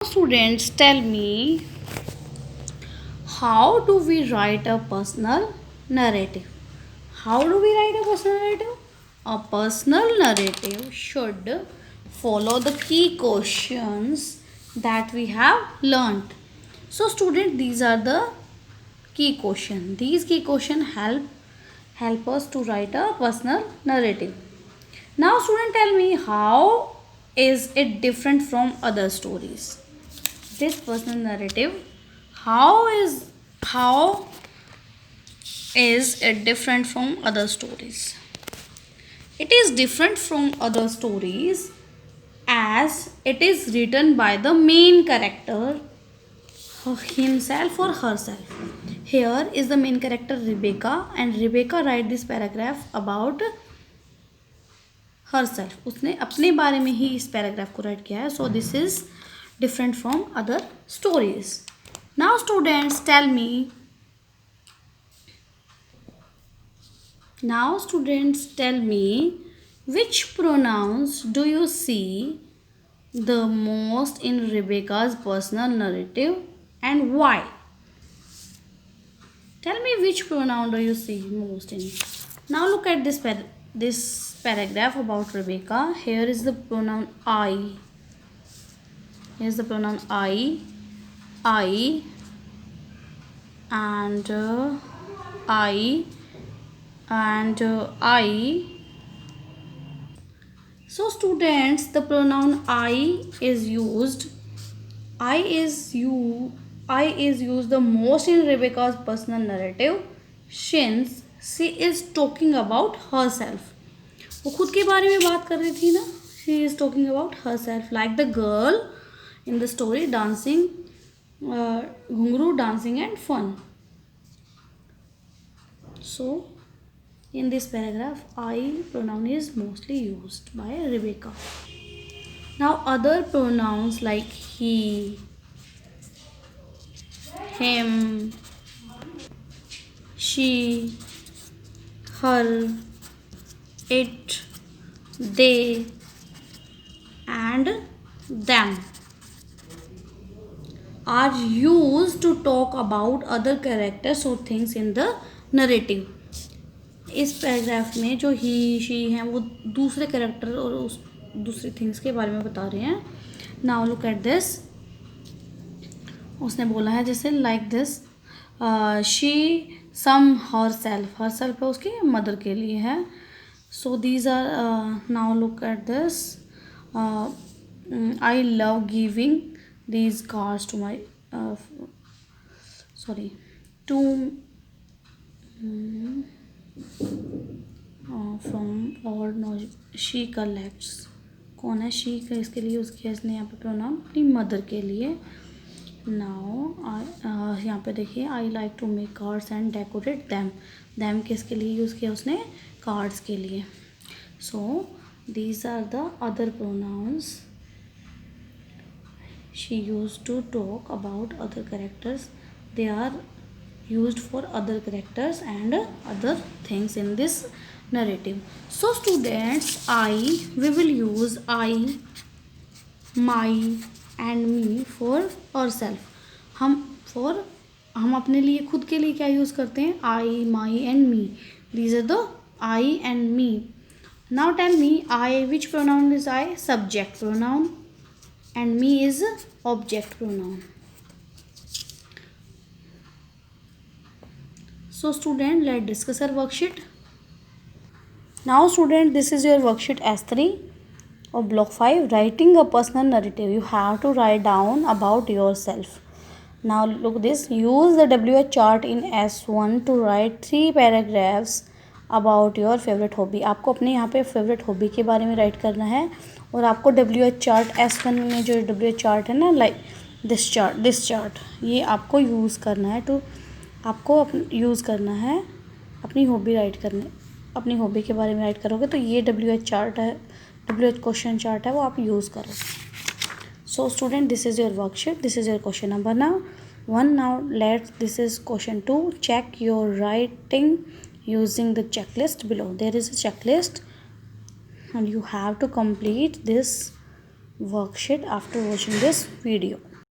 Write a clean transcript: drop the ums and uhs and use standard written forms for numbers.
Students, tell me, how do we write a personal narrative? How do we write a personal narrative? A personal narrative should follow the key questions that we have learnt. So student, these are the key questions. These key questions help us to write a personal narrative. Now student, tell me, how is it different from other stories? This personal narrative, how is it different from other stories? It is different from other stories as it is written by the main character himself or herself. Here is the main character Rebecca, and Rebecca write this paragraph about herself. उसने अपने बारे में ही इस paragraph को right किया है. So this is different from other stories. Now students, tell me. Now students, tell me, which pronouns do you see the most in Rebecca's personal narrative and why? Tell me which pronoun do you see most in. Now look at this paragraph about Rebecca. Here is the pronoun I. Here's the pronoun I, and I, and I. So students, the pronoun I is used. I is used the most in Rebecca's personal narrative since she is talking about herself. वो खुद के बारे में बात कर रही थी ना. She is talking about herself, like the girl in the story dancing, घुंघरू dancing and fun. So in this paragraph, I pronoun is mostly used by Rebecca. Now other pronouns like he, him, she, her, it, they, and them are used to talk about other characters or things in the narrative. इस paragraph में जो ही she हैं वो दूसरे character और उस दूसरी things के बारे में बता रहे हैं. Now look at this. उसने बोला है जैसे like this, she some herself है उसकी मदर के लिए है. So these are, now look at this, I love giving these cards to my from or no, she collects. कौन है she का इसके लिए यूज़ किया इसने यहाँ पे प्रोनाउन अपनी मदर के लिए. नाउ यहाँ पे देखिए, I like to make cards and decorate them किसके लिए यूज़ किया उसने, कार्ड्स के लिए. So these are the other pronounce she used to talk about other characters. They are used for other characters and other things in this narrative. So students, we will use I, my and me for ourselves. हम अपने लिए खुद के लिए क्या use करते हैं, I, my and me. These are the I and me. Now tell me, I, which pronoun is I? Subject pronoun. And me is object pronoun. So student, let's discuss our worksheet. Now student, this is your worksheet S3 of block 5, writing a personal narrative. You have to write down about yourself. Now look this, use the WH chart in S1 to write 3 paragraphs about your favorite hobby. आपको अपने यहाँ पे favourite hobby के बारे में right करना है. और आपको WH चार्ट S1 में जो WH चार्ट है ना, लाइक दिस चार्ट ये आपको यूज़ करना है. तो आपको यूज़ करना है अपनी हॉबी राइट करने. अपनी हॉबी के बारे में राइट करोगे तो ये WH चार्ट है, WH क्वेश्चन चार्ट है, वो आप यूज़ करो. So student, this is your worksheet. This is your question number now 1. Now this is question 2. Check your writing using the checklist below. There is a checklist and you have to complete this worksheet after watching this video.